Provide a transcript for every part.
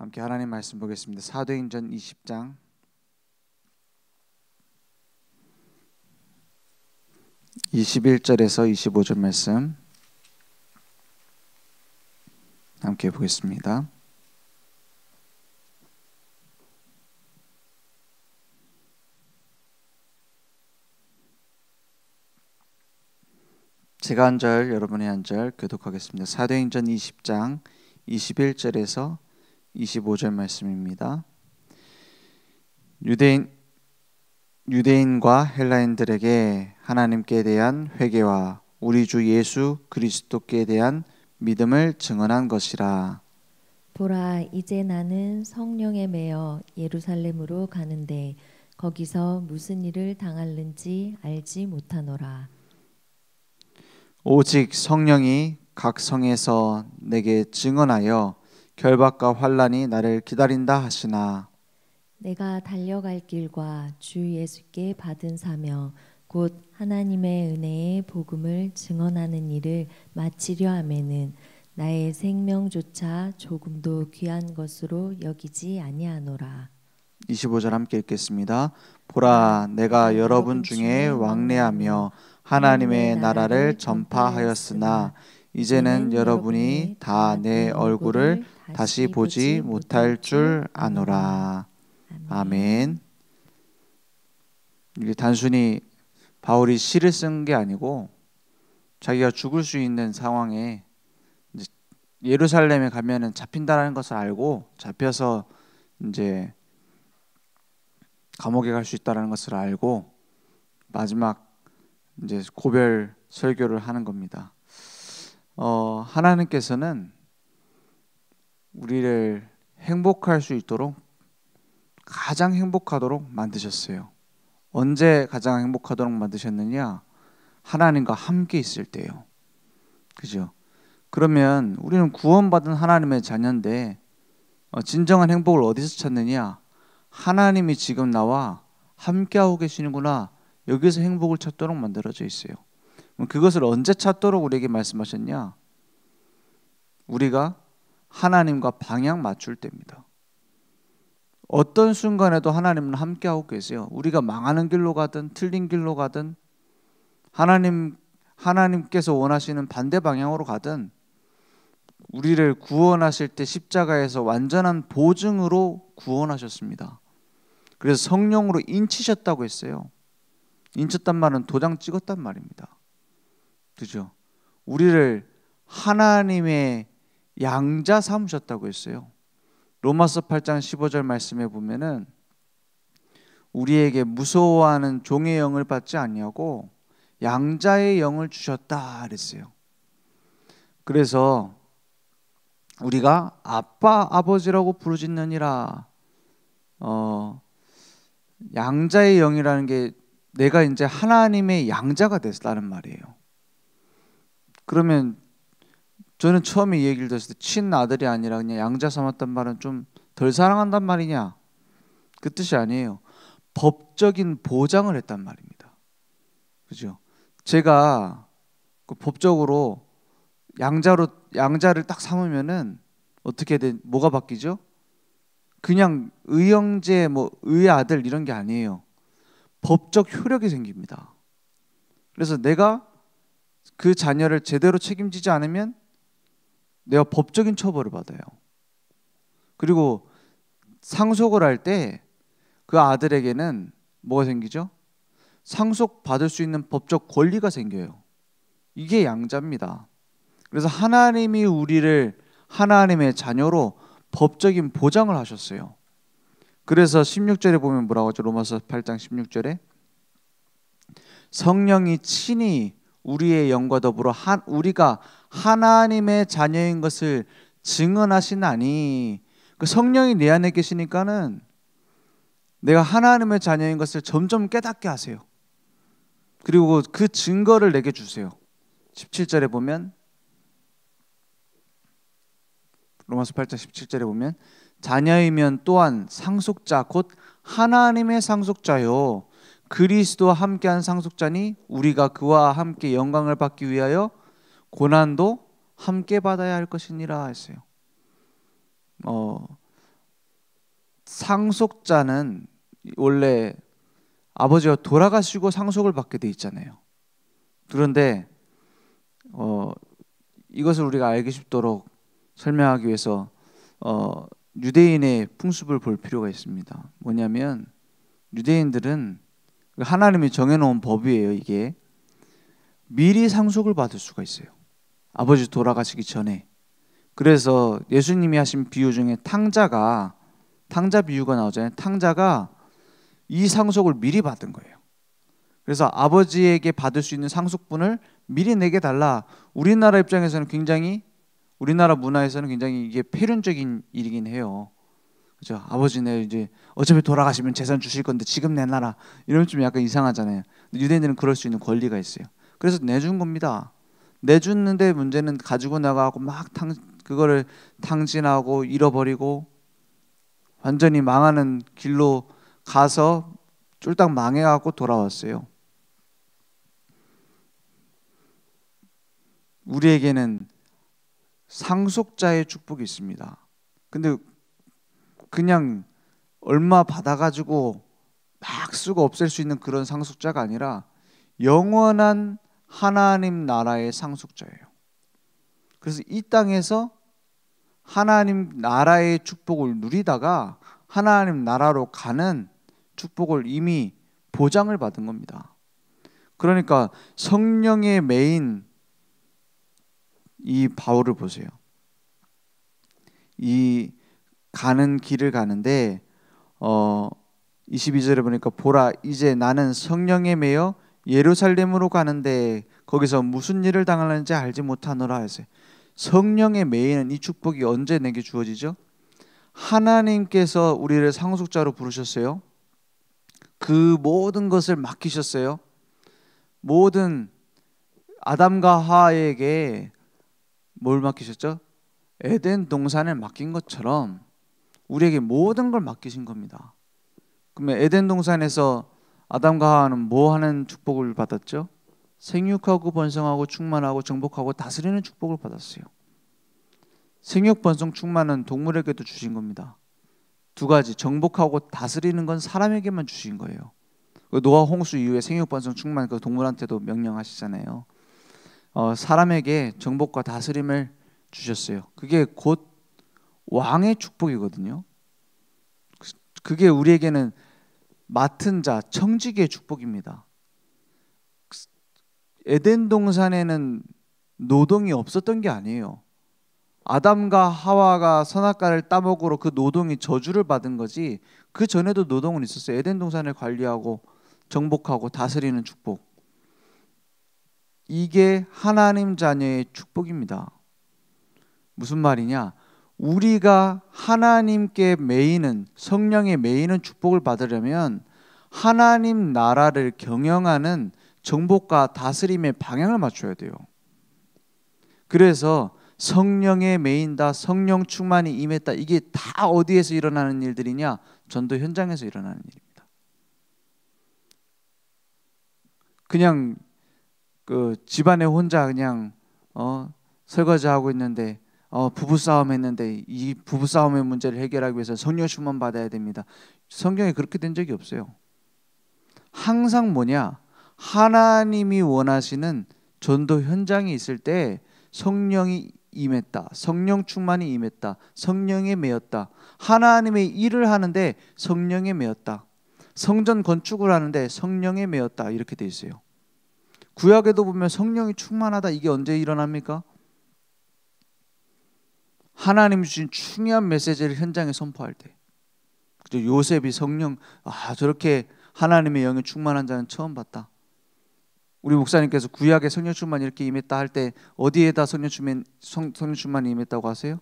함께 하나님 말씀 보겠습니다. 사도행전 20장 21절에서 25절 말씀 함께 보겠습니다. 제가 한 절, 여러분이 한 절 교독하겠습니다. 사도행전 20장 21절에서 25절 말씀입니다. 유대인과 헬라인들에게 하나님께 대한 회개와 우리 주 예수 그리스도께 대한 믿음을 증언한 것이라. 보라, 이제 나는 성령에 매여 예루살렘으로 가는데 거기서 무슨 일을 당할는지 알지 못하노라. 오직 성령이 각 성에서 내게 증언하여 결박과 환난이 나를 기다린다 하시나 내가 달려갈 길과 주 예수께 받은 사명 곧 하나님의 은혜의 복음을 증언하는 일을 마치려 하면은 나의 생명조차 조금도 귀한 것으로 여기지 아니하노라. 25절 함께 읽겠습니다. 보라, 내가 여러분 중에 왕래하며 하나님의 나라를 전파하였으나 이제는 여러분이 다 내 얼굴을 다시 보지 못할 줄 아노라. 아멘. 이게 단순히 바울이 시를 쓴 게 아니고 자기가 죽을 수 있는 상황에 이제 예루살렘에 가면은 잡힌다라는 것을 알고 잡혀서 이제 감옥에 갈 수 있다라는 것을 알고 마지막 이제 고별 설교를 하는 겁니다. 하나님께서는 우리를 행복할 수 있도록 가장 행복하도록 만드셨어요. 언제 가장 행복하도록 만드셨느냐? 하나님과 함께 있을 때요. 그죠? 그러면 우리는 구원받은 하나님의 자녀인데 진정한 행복을 어디서 찾느냐? 하나님이 지금 나와 함께하고 계시는구나. 여기서 행복을 찾도록 만들어져 있어요. 그것을 언제 찾도록 우리에게 말씀하셨냐? 우리가 하나님과 방향 맞출 때입니다. 어떤 순간에도 하나님은 함께하고 계세요. 우리가 망하는 길로 가든 틀린 길로 가든 하나님께서 원하시는 반대 방향으로 가든 우리를 구원하실 때 십자가에서 완전한 보증으로 구원하셨습니다. 그래서 성령으로 인치셨다고 했어요. 인쳤단 말은 도장 찍었단 말입니다. 그죠? 우리를 하나님의 양자 삼으셨다고 했어요. 로마서 8장 15절 말씀에 보면은 우리에게 무서워하는 종의 영을 받지 아니하고 양자의 영을 주셨다 그랬어요. 그래서 우리가 아빠 아버지라고 부르짖느니라. 양자의 영이라는 게 내가 이제 하나님의 양자가 됐다는 말이에요. 그러면 저는 처음에 이 얘기를 들었을 때 친아들이 아니라 그냥 양자 삼았단 말은 좀 덜 사랑한단 말이냐? 그 뜻이 아니에요. 법적인 보장을 했단 말입니다. 그죠? 제가 그 법적으로 양자를 딱 삼으면은 어떻게 뭐가 바뀌죠? 그냥 의형제 의의 아들 이런 게 아니에요. 법적 효력이 생깁니다. 그래서 내가 그 자녀를 제대로 책임지지 않으면 내가 법적인 처벌을 받아요. 그리고 상속을 할 때 그 아들에게는 뭐가 생기죠? 상속받을 수 있는 법적 권리가 생겨요. 이게 양자입니다. 그래서 하나님이 우리를 하나님의 자녀로 법적인 보장을 하셨어요. 그래서 16절에 보면 뭐라고 하죠? 로마서 8장 16절에 성령이 친히 우리의 영과 더불어 우리가 하나님의 자녀인 것을 증언하시나니, 그 성령이 내 안에 계시니까는 내가 하나님의 자녀인 것을 점점 깨닫게 하세요. 그리고 그 증거를 내게 주세요. 17절에 보면 로마서 8장 17절에 보면 자녀이면 또한 상속자 곧 하나님의 상속자요 그리스도와 함께한 상속자니 우리가 그와 함께 영광을 받기 위하여 고난도 함께 받아야 할 것이니라 했어요. 상속자는 원래 아버지가 돌아가시고 상속을 받게 돼 있잖아요. 그런데 이것을 우리가 알기 쉽도록 설명하기 위해서 유대인의 풍습을 볼 필요가 있습니다. 뭐냐면 유대인들은 하나님이 정해놓은 법이에요. 이게 미리 상속을 받을 수가 있어요. 아버지 돌아가시기 전에. 그래서 예수님이 하신 비유 중에 탕자 비유가 나오잖아요. 탕자가 이 상속을 미리 받은 거예요. 그래서 아버지에게 받을 수 있는 상속분을 미리 내게 달라. 우리나라 입장에서는 우리나라 문화에서는 굉장히 이게 폐륜적인 일이긴 해요. 그죠? 아버지네 이제 어차피 돌아가시면 재산 주실 건데 지금 내놔라. 이러면 좀 약간 이상하잖아요. 유대인들은 그럴 수 있는 권리가 있어요. 그래서 내준 겁니다. 내줬는데 문제는 가지고 나가고 막 그거를 탕진하고 잃어버리고 완전히 망하는 길로 가서 쫄딱 망해갖고 돌아왔어요. 우리에게는 상속자의 축복이 있습니다. 근데 그냥 얼마 받아가지고 막 쓰고 없앨 수 있는 그런 상속자가 아니라 영원한 하나님 나라의 상속자예요. 그래서 이 땅에서 하나님 나라의 축복을 누리다가 하나님 나라로 가는 축복을 이미 보장을 받은 겁니다. 그러니까 성령의 메인 이 바울을 보세요. 이 가는 길을 가는데 22절에 보니까 보라 이제 나는 성령에 매여 예루살렘으로 가는데 거기서 무슨 일을 당하는지 알지 못하노라 했어요. 성령에 매이는 이 축복이 언제 내게 주어지죠? 하나님께서 우리를 상속자로 부르셨어요. 그 모든 것을 맡기셨어요. 모든 아담과 하와에게 뭘 맡기셨죠? 에덴 동산을 맡긴 것처럼 우리에게 모든 걸 맡기신 겁니다. 그러면 에덴 동산에서 아담과 하와는 뭐 하는 축복을 받았죠? 생육하고 번성하고 충만하고 정복하고 다스리는 축복을 받았어요. 생육, 번성, 충만은 동물에게도 주신 겁니다. 두 가지, 정복하고 다스리는 건 사람에게만 주신 거예요. 노아 홍수 이후에 생육, 번성, 충만 그 동물한테도 명령하시잖아요. 사람에게 정복과 다스림을 주셨어요. 그게 곧 왕의 축복이거든요. 그게 우리에게는 맡은 자, 청지기의 축복입니다. 에덴 동산에는 노동이 없었던 게 아니에요. 아담과 하와가 선악과를 따먹으러 그 노동이 저주를 받은 거지 그 전에도 노동은 있었어요. 에덴 동산을 관리하고 정복하고 다스리는 축복. 이게 하나님 자녀의 축복입니다. 무슨 말이냐? 우리가 하나님께 매이는 성령에 매이는 축복을 받으려면 하나님 나라를 경영하는 정복과 다스림의 방향을 맞춰야 돼요. 그래서 성령에 매인다, 성령 충만이 임했다. 이게 다 어디에서 일어나는 일들이냐? 전도 현장에서 일어나는 일입니다. 그냥 그 집안에 혼자 그냥 설거지하고 있는데 부부싸움 했는데 이 부부싸움의 문제를 해결하기 위해서 성령 충만 받아야 됩니다. 성경에 그렇게 된 적이 없어요. 항상 뭐냐? 하나님이 원하시는 전도 현장이 있을 때 성령이 임했다. 성령 충만이 임했다. 성령에 매였다. 하나님의 일을 하는데 성령에 매였다. 성전 건축을 하는데 성령에 매였다. 이렇게 돼 있어요. 구약에도 보면 성령이 충만하다. 이게 언제 일어납니까? 하나님이 주신 중요한 메시지를 현장에 선포할 때. 요셉이 성령 저렇게 하나님의 영에 충만한 자는 처음 봤다. 우리 목사님께서 구약에 성령 충만이 이렇게 임했다 할 때 어디에다 성령 충만이 임했다고 하세요?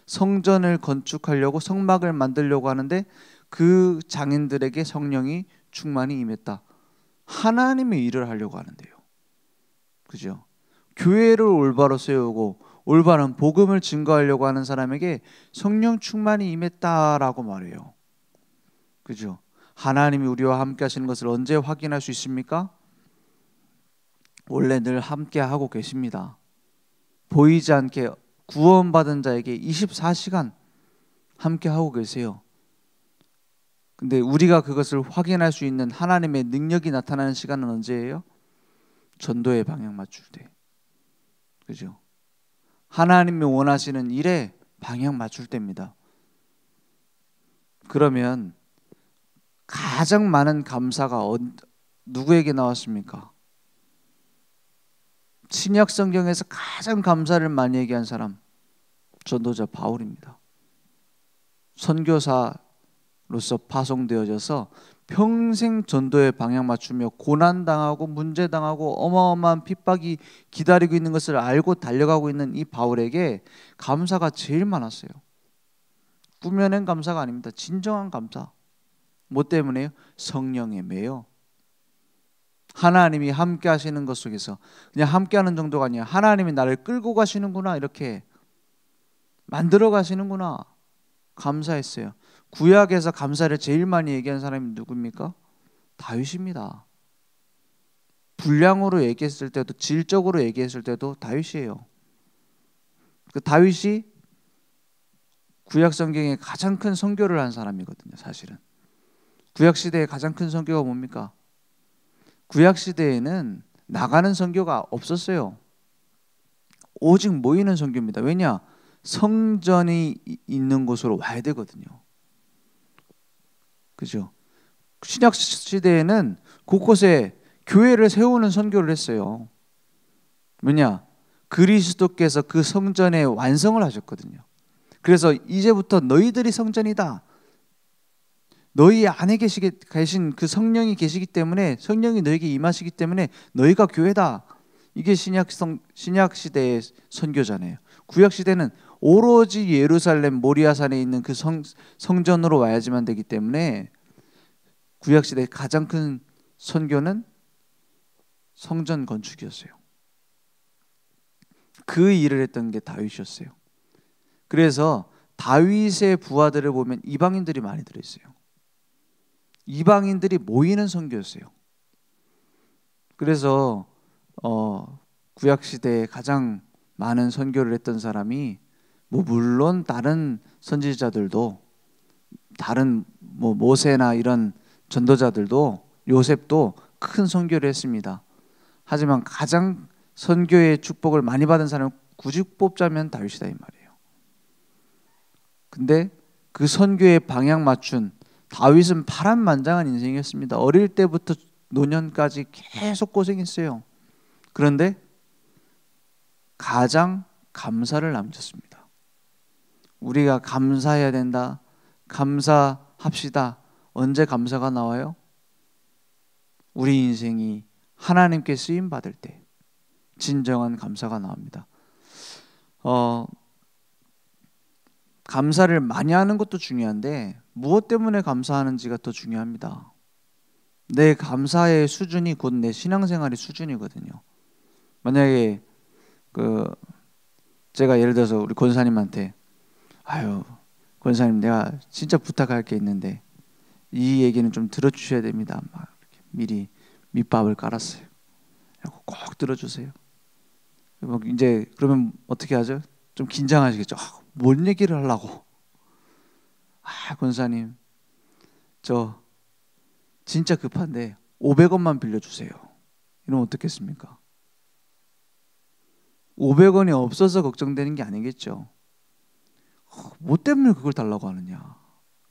성전을 건축하려고 성막을 만들려고 하는데 그 장인들에게 성령이 충만이 임했다. 하나님의 일을 하려고 하는데요. 그죠? 교회를 올바로 세우고 올바른 복음을 증거하려고 하는 사람에게 성령 충만이 임했다라고 말해요. 그죠? 하나님이 우리와 함께 하시는 것을 언제 확인할 수 있습니까? 원래 늘 함께 하고 계십니다. 보이지 않게 구원받은 자에게 24시간 함께 하고 계세요. 근데 우리가 그것을 확인할 수 있는 하나님의 능력이 나타나는 시간은 언제예요? 전도의 방향 맞출 때. 그죠? 하나님이 원하시는 일에 방향 맞출 때입니다. 그러면 가장 많은 감사가 누구에게 나왔습니까? 신약 성경에서 가장 감사를 많이 얘기한 사람, 전도자 바울입니다. 선교사로서 파송되어져서 평생 전도에 방향 맞추며 고난당하고 문제당하고 어마어마한 핍박이 기다리고 있는 것을 알고 달려가고 있는 이 바울에게 감사가 제일 많았어요. 꾸며낸 감사가 아닙니다. 진정한 감사. 뭐 때문에요? 성령에 매여 하나님이 함께 하시는 것 속에서 그냥 함께 하는 정도가 아니라 하나님이 나를 끌고 가시는구나, 이렇게 만들어 가시는구나, 감사했어요. 구약에서 감사를 제일 많이 얘기한 사람이 누굽니까? 다윗입니다. 분량으로 얘기했을 때도 질적으로 얘기했을 때도 다윗이에요. 그 다윗이 구약 성경에 가장 큰 선교를 한 사람이거든요. 사실은 구약 시대의 가장 큰 선교가 뭡니까? 구약 시대에는 나가는 선교가 없었어요. 오직 모이는 선교입니다. 왜냐? 성전이 있는 곳으로 와야 되거든요. 그죠? 신약 시대에는 곳곳에 교회를 세우는 선교를 했어요. 왜냐? 그리스도께서 그 성전의 완성을 하셨거든요. 그래서 이제부터 너희들이 성전이다. 너희 안에 계신 그 성령이 계시기 때문에, 성령이 너에게 임하시기 때문에 너희가 교회다. 이게 신약 시대의 선교잖아요. 구약 시대는 오로지 예루살렘 모리아산에 있는 그 성전으로 와야지만 되기 때문에 구약 시대의 가장 큰 선교는 성전 건축이었어요. 그 일을 했던 게 다윗이었어요. 그래서 다윗의 부하들을 보면 이방인들이 많이 들어있어요. 이방인들이 모이는 선교였어요. 그래서 구약 시대에 가장 많은 선교를 했던 사람이 물론 다른 선지자들도, 다른 모세나 이런 전도자들도, 요셉도 큰 선교를 했습니다. 하지만 가장 선교의 축복을 많이 받은 사람을 굳이 뽑자면 다윗이다 이 말이에요. 근데 그 선교의 방향 맞춘 다윗은 파란만장한 인생이었습니다. 어릴 때부터 노년까지 계속 고생했어요. 그런데 가장 감사를 남겼습니다. 우리가 감사해야 된다, 감사합시다. 언제 감사가 나와요? 우리 인생이 하나님께 쓰임 받을 때 진정한 감사가 나옵니다. 감사를 많이 하는 것도 중요한데 무엇 때문에 감사하는지가 더 중요합니다. 내 감사의 수준이 곧 내 신앙생활의 수준이거든요. 만약에 제가 예를 들어서 우리 권사님한테 아유 권사님 내가 진짜 부탁할 게 있는데 이 얘기는 좀 들어주셔야 됩니다. 막 이렇게 미리 밑밥을 깔았어요. 꼭 들어주세요. 이제 그러면 어떻게 하죠? 좀 긴장하시겠죠. 뭔 얘기를 하려고? 권사님 저 진짜 급한데 500원만 빌려주세요. 이러면 어떻겠습니까? 500원이 없어서 걱정되는 게 아니겠죠. 뭐 때문에 그걸 달라고 하느냐?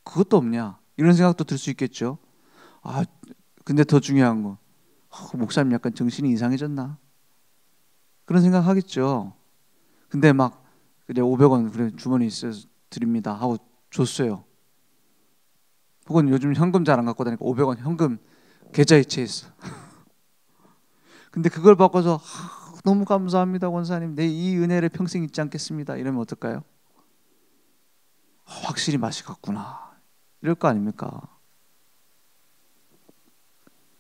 그것도 없냐? 이런 생각도 들 수 있겠죠. 근데 더 중요한 거, 목사님 약간 정신이 이상해졌나? 그런 생각 하겠죠. 근데 막 그래 500원 그래 주머니에 있어서 드립니다 하고 줬어요. 혹은 요즘 현금 잘 안 갖고 다니까 500원 현금 계좌 이체했어. 근데 그걸 바꿔서 너무 감사합니다 권사님, 내 이 은혜를 평생 잊지 않겠습니다 이러면 어떨까요? 확실히 맛이 갔구나 이럴 거 아닙니까?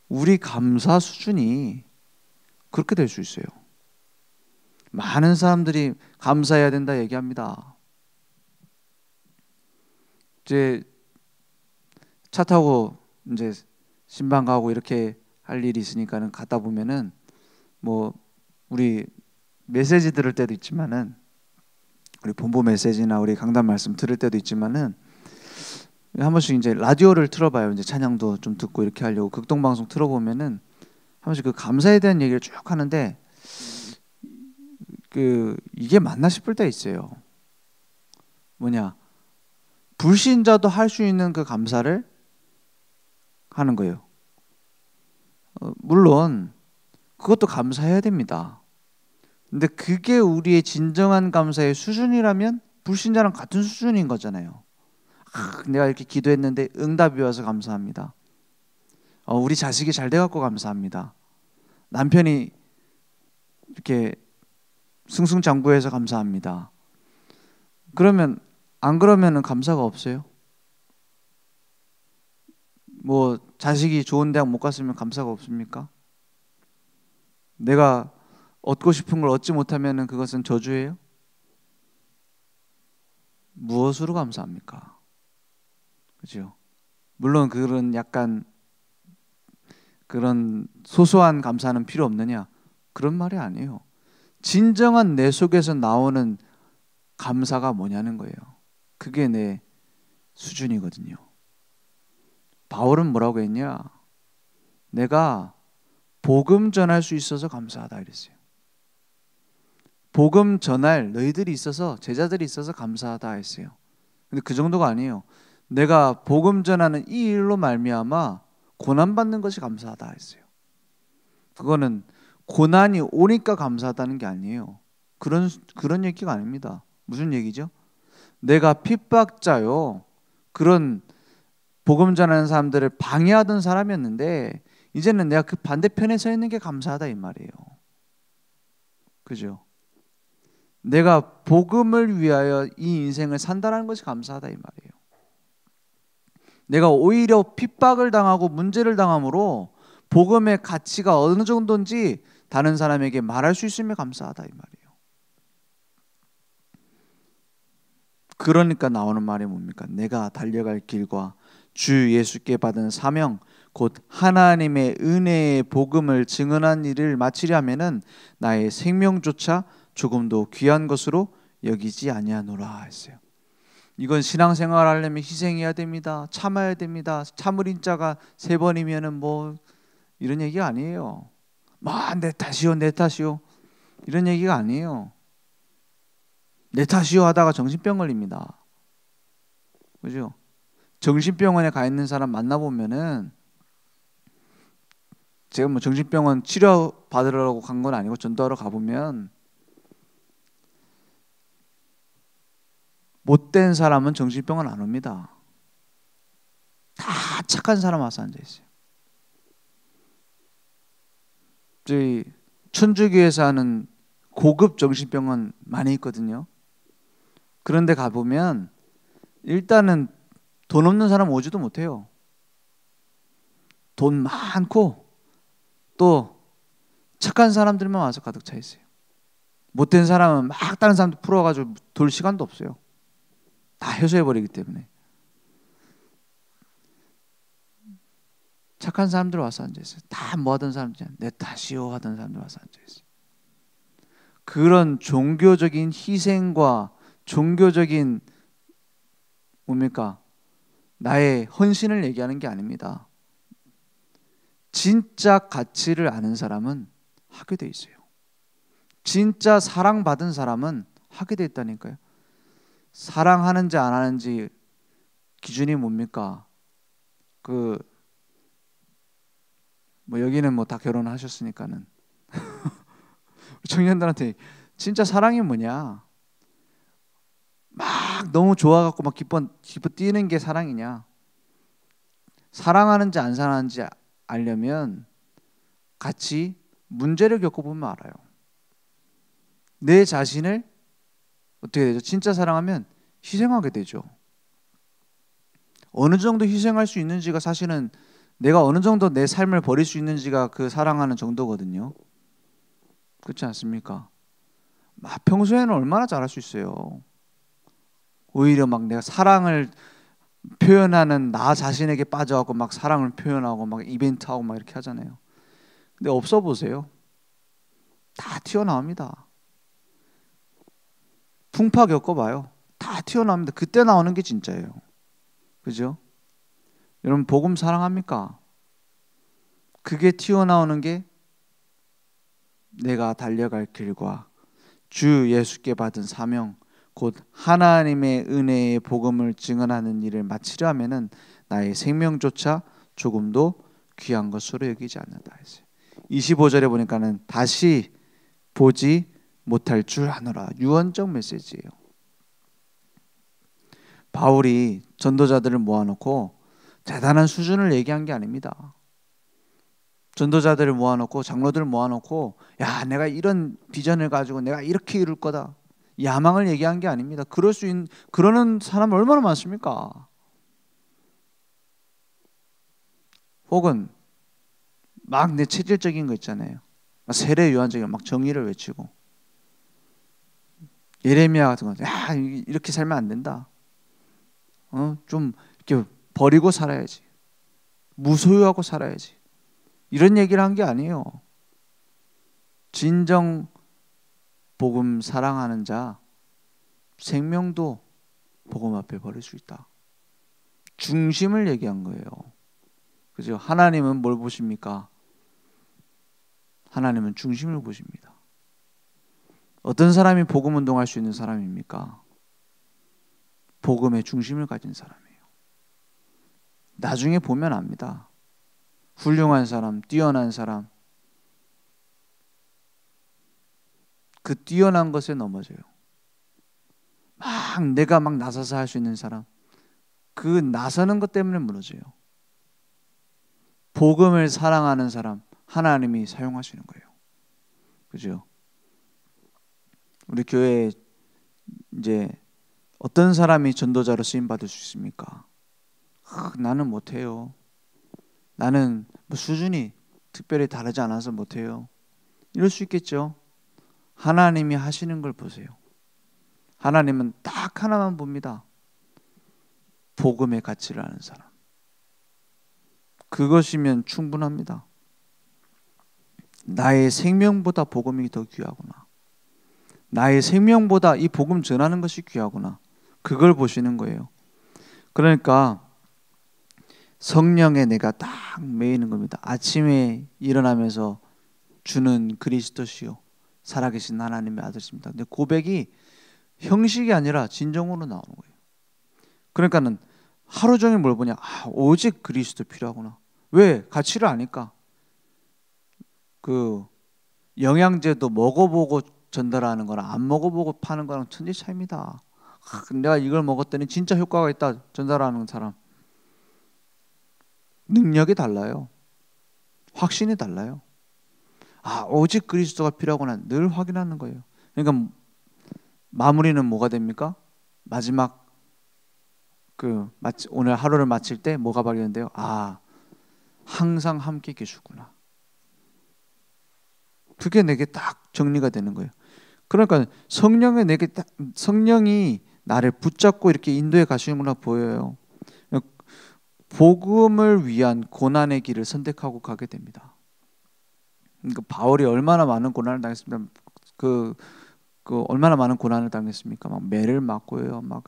우리 감사 수준이 그렇게 될 수 있어요. 많은 사람들이 감사해야 된다 얘기합니다. 이제 차 타고 이제 신방 가고 이렇게 할 일이 있으니까는 가다 보면은 우리 메시지 들을 때도 있지만은, 우리 본부 메시지나 우리 강단 말씀 들을 때도 있지만은 한 번씩 이제 라디오를 틀어봐요. 이제 찬양도 좀 듣고 이렇게 하려고 극동방송 틀어보면은 한 번씩 그 감사에 대한 얘기를 쭉 하는데 이게 맞나 싶을 때 있어요. 뭐냐, 불신자도 할 수 있는 그 감사를 하는 거예요. 물론 그것도 감사해야 됩니다. 근데 그게 우리의 진정한 감사의 수준이라면 불신자랑 같은 수준인 거잖아요. 내가 이렇게 기도했는데 응답이 와서 감사합니다. 우리 자식이 잘 돼갖고 감사합니다. 남편이 이렇게 승승장구해서 감사합니다. 그러면 안 그러면은 감사가 없어요? 뭐 자식이 좋은 대학 못 갔으면 감사가 없습니까? 내가 얻고 싶은 걸 얻지 못하면은 그것은 저주예요? 무엇으로 감사합니까? 그죠? 물론 그런 약간 그런 소소한 감사는 필요 없느냐? 그런 말이 아니에요. 진정한 내 속에서 나오는 감사가 뭐냐는 거예요. 그게 내 수준이거든요. 바울은 뭐라고 했냐? 내가 복음 전할 수 있어서 감사하다 이랬어요. 복음 전할 너희들이 있어서, 제자들이 있어서 감사하다 했어요. 근데 그 정도가 아니에요. 내가 복음 전하는 이 일로 말미암아 고난받는 것이 감사하다 했어요. 그거는 고난이 오니까 감사하다는 게 아니에요. 그런 얘기가 아닙니다. 무슨 얘기죠? 내가 핍박자요, 그런 복음 전하는 사람들을 방해하던 사람이었는데 이제는 내가 그 반대편에 서 있는 게 감사하다 이 말이에요. 그죠? 내가 복음을 위하여 이 인생을 산다는 것이 감사하다 이 말이에요. 내가 오히려 핍박을 당하고 문제를 당함으로 복음의 가치가 어느 정도인지 다른 사람에게 말할 수 있으면 감사하다 이 말이에요. 그러니까 나오는 말이 뭡니까? 내가 달려갈 길과 주 예수께 받은 사명 곧 하나님의 은혜의 복음을 증언한 일을 마치려 하면은 나의 생명조차 조금도 귀한 것으로 여기지 아니하노라 했어요. 이건 신앙생활 하려면 희생해야 됩니다. 참아야 됩니다. 참을 인자가 3번이면은 뭐 이런 얘기가 아니에요. 내 탓이요, 내 탓이요, 이런 얘기가 아니에요. 내 탓이요 하다가 정신병 걸립니다. 그죠? 정신병원에 가 있는 사람 만나보면은, 제가 뭐 정신병원 치료 받으려고 간 건 아니고 전도하러 가보면 못된 사람은 정신병원 안 옵니다. 다 착한 사람 와서 앉아 있어요. 저희 천주교에서 하는 고급 정신병원 많이 있거든요. 그런데 가보면 일단은 돈 없는 사람 오지도 못해요. 돈 많고 또 착한 사람들만 와서 가득 차 있어요. 못된 사람은 막 다른 사람들 풀어가지고 돌 시간도 없어요. 다 해소해버리기 때문에. 착한 사람들 와서 앉아있어요. 다 뭐 하던 사람들, 내 탓이요 하던 사람들 와서 앉아있어요. 그런 종교적인 희생과 종교적인 뭡니까? 나의 헌신을 얘기하는 게 아닙니다. 진짜 가치를 아는 사람은 하게 돼 있어요. 진짜 사랑받은 사람은 하게 돼 있다니까요. 사랑하는지 안 하는지 기준이 뭡니까? 뭐 여기는 뭐 다 결혼하셨으니까는 청년들한테 진짜 사랑이 뭐냐? 막 너무 좋아갖고 막 기뻐 뛰는 게 사랑이냐? 사랑하는지 안 사랑하는지 알려면 같이 문제를 겪어보면 알아요. 내 자신을 어떻게 되죠? 진짜 사랑하면 희생하게 되죠. 어느 정도 희생할 수 있는지가 사실은 내가 어느 정도 내 삶을 버릴 수 있는지가 그 사랑하는 정도거든요. 그렇지 않습니까? 막 평소에는 얼마나 잘할 수 있어요. 오히려 막 내가 사랑을 표현하는 나 자신에게 빠져갖고 막 사랑을 표현하고 막 이벤트하고 막 이렇게 하잖아요. 근데 없어 보세요. 다 튀어나옵니다. 풍파 겪어봐요. 다 튀어나옵니다. 그때 나오는 게 진짜예요. 그죠? 여러분 복음 사랑합니까? 그게 튀어나오는 게 내가 달려갈 길과 주 예수께 받은 사명 곧 하나님의 은혜의 복음을 증언하는 일을 마치려 하면은 나의 생명조차 조금도 귀한 것으로 여기지 않는다 했어요. 25절에 보니까는 다시 보지 못할 줄 아노라. 유언적 메시지예요. 바울이 전도자들을 모아놓고 대단한 수준을 얘기한 게 아닙니다. 전도자들을 모아놓고 장로들을 모아놓고 야 내가 이런 비전을 가지고 내가 이렇게 이룰 거다 야망을 얘기한 게 아닙니다. 그러는 사람 얼마나 많습니까? 혹은 막 내 체질적인 거 있잖아요. 세례 요한적인 막 정의를 외치고 예레미야 같은 거 야 이렇게 살면 안 된다. 좀 이렇게 버리고 살아야지. 무소유하고 살아야지. 이런 얘기를 한 게 아니에요. 진정 복음 사랑하는 자 생명도 복음 앞에 버릴 수 있다. 중심을 얘기한 거예요. 그죠? 하나님은 뭘 보십니까? 하나님은 중심을 보십니다. 어떤 사람이 복음 운동할 수 있는 사람입니까? 복음의 중심을 가진 사람이에요. 나중에 보면 압니다. 훌륭한 사람, 뛰어난 사람, 그 뛰어난 것에 넘어져요. 내가 막 나서서 할 수 있는 사람, 그 나서는 것 때문에 무너져요. 복음을 사랑하는 사람, 하나님이 사용하시는 거예요. 그죠? 우리 교회에 이제 어떤 사람이 전도자로 쓰임 받을 수 있습니까? 나는 못해요. 나는 뭐 수준이 특별히 다르지 않아서 못해요. 이럴 수 있겠죠. 하나님이 하시는 걸 보세요. 하나님은 딱 하나만 봅니다. 복음의 가치를 아는 사람. 그것이면 충분합니다. 나의 생명보다 복음이 더 귀하구나. 나의 생명보다 이 복음 전하는 것이 귀하구나. 그걸 보시는 거예요. 그러니까 성령에 내가 딱 매이는 겁니다. 아침에 일어나면서 주는 그리스도시요 살아계신 하나님의 아들이십니다. 근데 고백이 형식이 아니라 진정으로 나오는 거예요. 그러니까는 하루 종일 뭘 보냐? 오직 그리스도 필요하구나. 왜? 가치를 아니까. 그 영양제도 먹어보고 전달하는 거랑 안 먹어보고 파는 거랑 천지 차이입니다. 내가 이걸 먹었더니 진짜 효과가 있다 전달하는 사람 능력이 달라요. 확신이 달라요. 오직 그리스도가 필요하구나 늘 확인하는 거예요. 그러니까 마무리는 뭐가 됩니까? 마지막 오늘 하루를 마칠 때 뭐가 발견돼요? 항상 함께 계시구나. 그게 내게 딱 정리가 되는 거예요. 그러니까 성령이 나를 붙잡고 이렇게 인도해 가시는구나 보여요. 복음을 위한 고난의 길을 선택하고 가게 됩니다. 그러니까 바울이 얼마나 많은 고난을 당했습니까? 얼마나 많은 고난을 당했습니까? 막 매를 맞고요, 막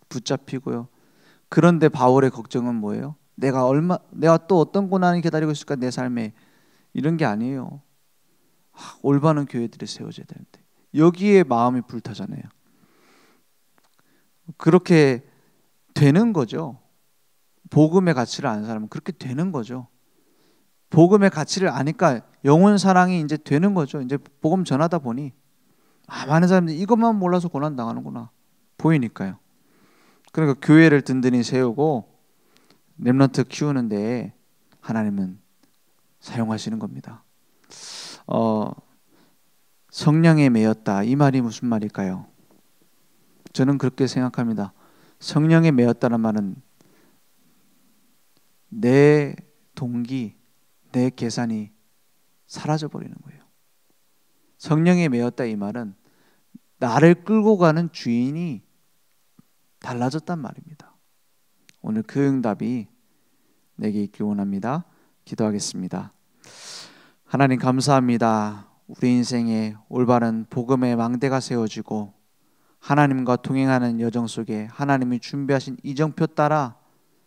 붙잡히고요. 그런데 바울의 걱정은 뭐예요? 내가 또 어떤 고난이 기다리고 있을까 내 삶에 이런 게 아니에요. 올바른 교회들이 세워져야 되는데 여기에 마음이 불타잖아요. 그렇게 되는 거죠. 복음의 가치를 아는 사람은 그렇게 되는 거죠. 복음의 가치를 아니까 영혼 사랑이 이제 되는 거죠. 이제 복음 전하다 보니 많은 사람들이 이것만 몰라서 고난 당하는구나 보이니까요. 그러니까 교회를 든든히 세우고 렘넌트 키우는 데에 하나님은 사용하시는 겁니다. 성령에 매였다 이 말이 무슨 말일까요? 저는 그렇게 생각합니다. 성령에 매였다는 말은 내 동기, 내 계산이 사라져 버리는 거예요. 성령에 매였다 이 말은 나를 끌고 가는 주인이 달라졌단 말입니다. 오늘 그 응답이 내게 있길 원합니다. 기도하겠습니다. 하나님 감사합니다. 우리 인생에 올바른 복음의 망대가 세워지고 하나님과 동행하는 여정 속에 하나님이 준비하신 이정표 따라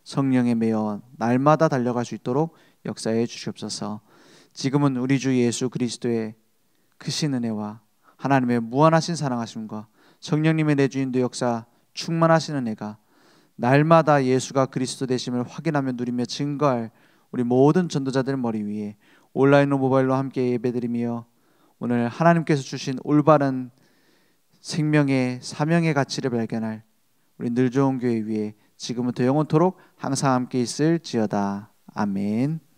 성령에 매여 날마다 달려갈 수 있도록 역사해 주시옵소서. 지금은 우리 주 예수 그리스도의 크신 은혜와 하나님의 무한하신 사랑하심과 성령님의 내주인도 역사 충만하신 은혜가 날마다 예수가 그리스도 되심을 확인하며 누리며 증거할 우리 모든 전도자들 머리 위에 온라인으로 모바일로 함께 예배드리며 오늘 하나님께서 주신 올바른 생명의 사명의 가치를 발견할 우리 늘 좋은 교회 위에 지금부터 영원토록 항상 함께 있을지어다. 아멘.